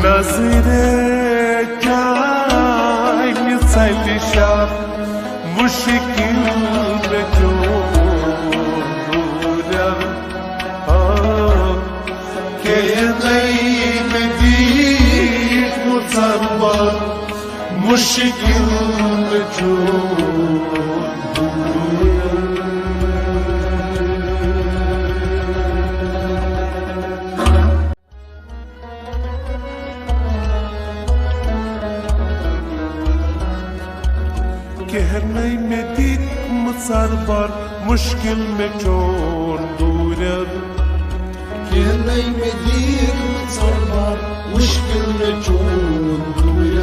नजरे जान सलशा मुश्किल में जो के नहीं में दी मुसलमा मुश्किल में जो कहने में दीक मुसरबर मुश्किल में चोर दूर कहने में दीक मुसरबर मुश्किल में चोर दूर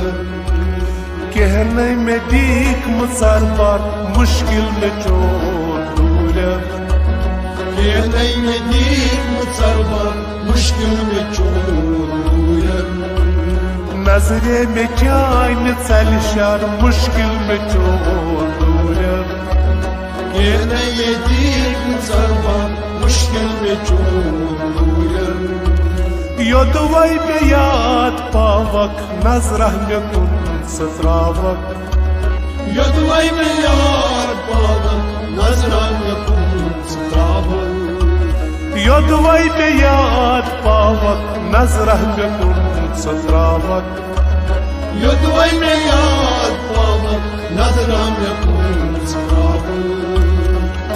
कहने में दीक मुसरबर मुश्किल में चोर दूर कहने में दीक मुसरबर मुश्किल में चोर दूर नजरे में जान सलशर मुश्किल में चोर दूर कहने में दीक मुसरबर मुश्किल में चोर दूर योदवाई में याद पावक नजर में कुन सत्रावक योदवाई में याद पावक नजर में कुन सत्रावक योदवाई में याद पावक नजर में कुन सत्रावक योदवाई में याद पावक नजर में कुन सत्रावक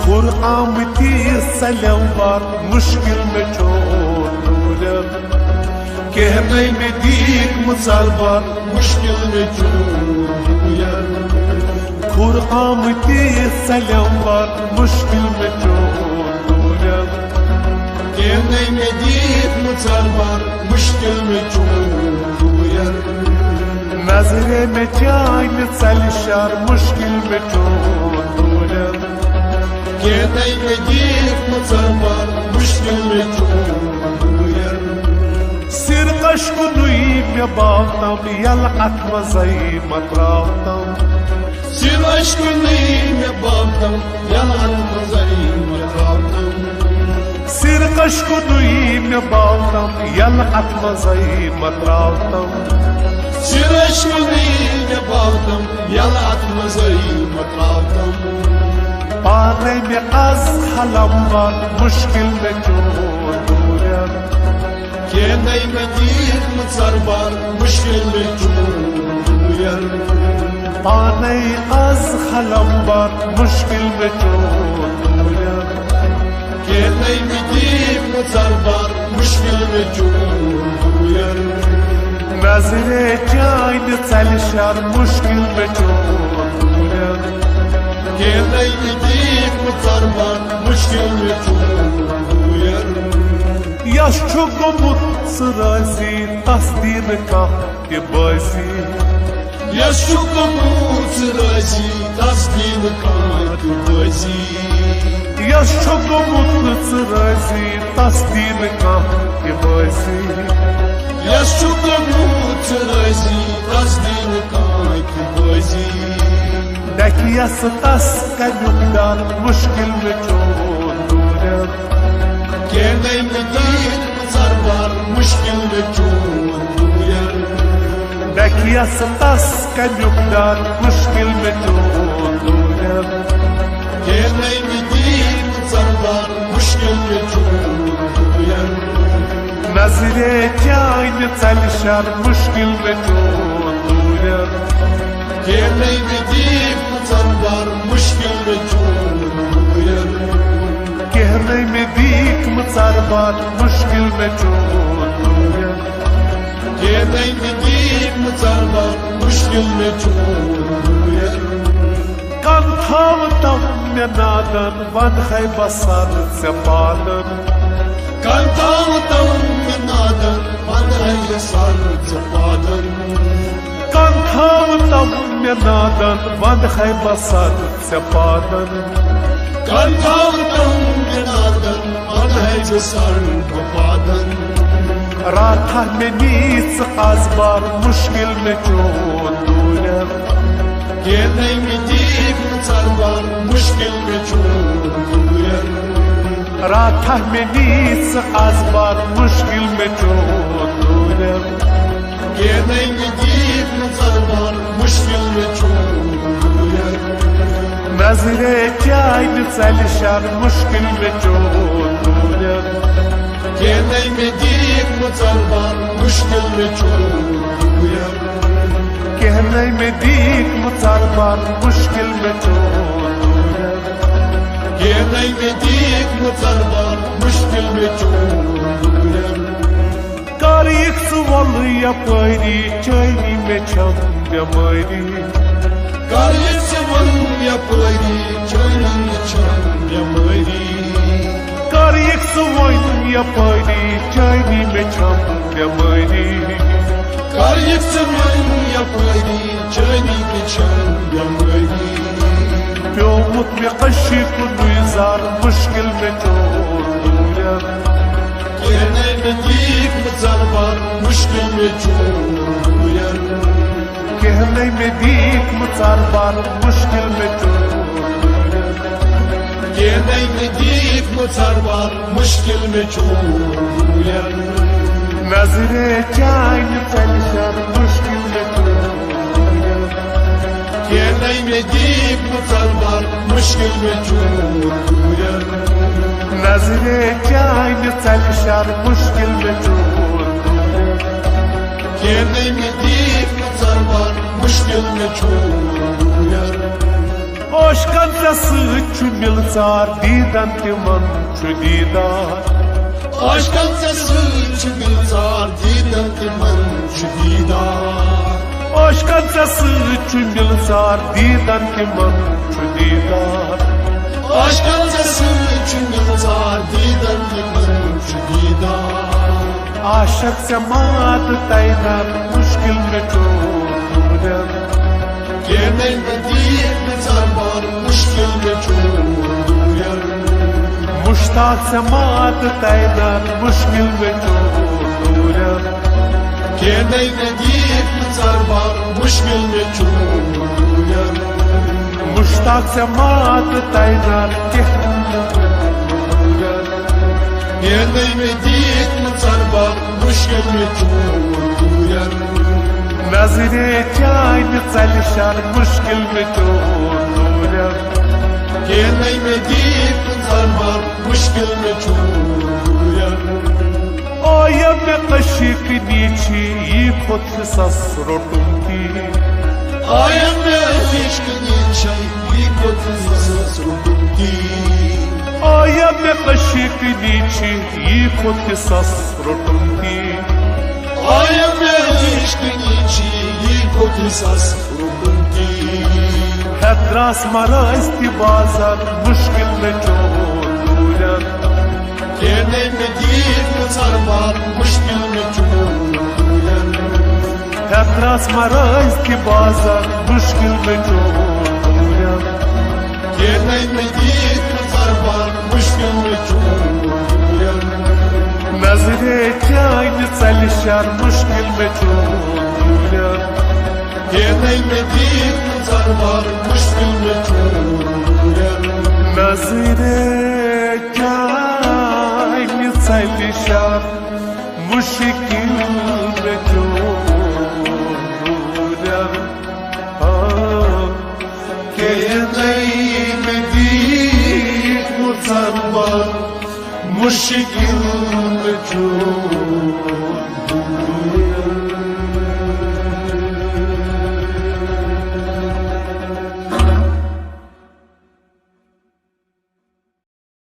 खुर आमती सलवार मुश्किल में चोर दूर कहने में दीक मुसलबर मुश्किल में चोर खुर आमती सलवार मुश्किल में चोर दूर कहने में दीक मुसलबर मुश्किल में चोर नजरे में जान सलशर मुश्किल में चोर दूर कहने में दीक मुसलबर मुश्किल में चोर सिर कश्क नुई में बातम यल अत्मजई मतरावतम सिर कश्क नुई में बातम यल अत्मजई मतरावतम सिर कश्क नुई में बातम यल अत्मजई मतरावतम सिर कश्क नुई में बातम यल अत्मजई मतरावतम पाने में आज हलम्बर मुश्किल में चोर दूर कहने में दीक मुसरबर मुश्किल में चोर पाने आज हलम्बर मुश्किल में चोर दूर कहने में दीक मुसरबर मुश्किल में चोर नजरे जान सलशर मुश्किल में चोर दूर कहने में दीक मुसरबर मुश्किल में चोर यश गुमुत राजी तस्दीर का के बाजी यश गुमुत राजी तस्दीर का के बाजी यश गुमुत राजी तस्दीर का के बाजी यश गुमुत राजी तस्दीर का के बाजी नकियस तस का नुकदार मुश्किल में चोर दूर कहने में दीक मुसरबर मुश्किल में चोर नकियस तस का नुकदार मुश्किल में चोर दूर कहने में दीक मुसरबर मुश्किल में चोर नजरे जान सलशर मुश्किल में चोर दूर कहने में दीक मुसरबर मुश्किल में चोर कहने में दीक मुसरबर मुश्किल में चोर दूर कहने में दीक मुसरबर मुश्किल में चोर कंथाव तम में नादन वन है बसर से पालन कंथाव तम में नादन वन है सर से पालन कंथाव तम में नादन वन है बसर से पालन कंथाव तम में नादन वन है सर से पालन राथा में नीस आजबार मुश्किल में चोर दूर कहने में दीक मुसरबर मुश्किल में चोर राथा में नीस आजबार मुश्किल में चोर दूर चल शर मुश्किल में चोर कहने में दीक मुसलमान मुश्किल में चोर कहने में दीक मुसलमान मुश्किल में चोर कहने में दीक मुसलमान मुश्किल में चोर तारीख सुवल यपरी चैनी में छम बेमारी तारीख सुवल यपरी चैनी में छम बेमारी तारीख सुवल यपरी चैनी में छम बेमारी तारीख सुवल यपरी चैनी में छम बेमारी प्योमुत में कशी कुनुजार मुश्किल में चोर कहने में दीक मुसलमान मुश्किल में चोर कहने में दीक मुसलमान मुश्किल में चोर कहने में दीक मुसलमान मुश्किल में चोर नजरे चाइन चलशर मुश्किल में चोर कहने में दीक मुसलमान मुश्किल में चोर नजरे चाइन चलशर मुश्किल में चोर कहने में दीक मुसलमान मुश्किल में चोर ओशकन से मिलसार दीदन तिमन दीदार ओशकन से मिलसार दीदन तिमन दीदार ओशकन से मिलसार दीदन तिमन दीदार ओशकन से मिलसार दीदन तिमन दीदार आशक से मात तैनात मुश्किल में चोर कहने में दीक मुसलमान मुश्किल में चोर मुश्ताक से मात तैनात मुश्किल में चोर कहने में दीक मुसलमान मुश्किल में चोर मुश्ताक से मात तैनात कहने में दीक मुसलमान मुश्किल में चोर नजरे चाइन चलशर मुश्किल में चोर कहने में दीक मुसलमान मुश्किल में चोर ओ ये में कशिक नीची ये खुद ससुर टुमकी आया में इश्क नीचे ये खुद ससुर टुमकी ओ ये में कशिक नीची ये खुद ससुर टुमकी आया में इश्क नीचे ये खुद ससुर टुमकी हद्रास मराज की बाजार मुश्किल में चोर कहने में दीक मुसलमान मुश्किल में चोर हद्रास मराज की बाजार मुश्किल में चोर कहने में दीक मुसलमान मुश्किल में चोर नजरे चाइन चलशर मुश्किल में चोर कहने में दीक मुसलमान मुश्किल में चोर नजरे चाइन चलशर मुश्किल में चोर कहने में दीक मुसलमान मुश्किल में चोर